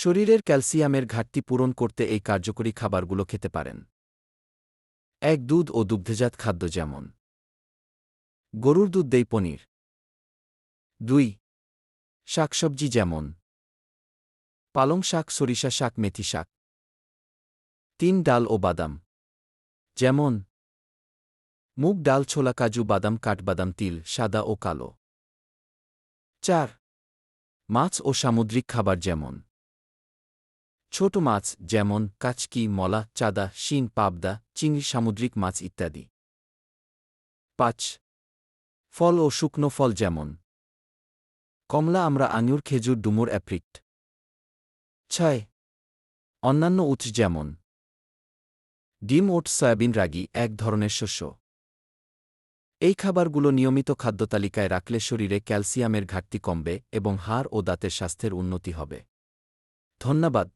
শরীরের ক্যালসিয়ামের ঘাটতি পূরণ করতে এই কার্যকরী খাবারগুলো খেতে পারেন। ১. দুধ ও দুগ্ধজাত খাদ্য যেমন গরুর দুধ, দই, পনির। ২. শাকসবজি যেমন পালং শাক, সরিষা শাক, মেথি শাক। ৩. ডাল ও বাদাম যেমন মুগ ডাল, ছোলা, কাজু, বাদাম, কাঠবাদাম, তিল, সাদা ও কালো। ৪. মাছ ও সামুদ্রিক খাবার যেমন ছোট মাছ যেমন কাচকি, মলা, চাদা, শিং, পাবদা, চিংড়ি, সামুদ্রিক মাছ ইত্যাদি। ৫. ফল ও শুকনো ফল যেমন কমলা, আমড়া, আঙুর, খেজুর, ডুমুর, অ্যাপ্রিকট। ৬. অন্যান্য উৎস যেমন ডিম, ওটস, সয়াবিন, রাগি এক ধরনের শস্য। এই খাবারগুলো নিয়মিত খাদ্যতালিকায় রাখলে শরীরে ক্যালসিয়ামের ঘাটতি কমবে এবং হাড় ও দাঁতের স্বাস্থ্যের উন্নতি হবে। ধন্যবাদ।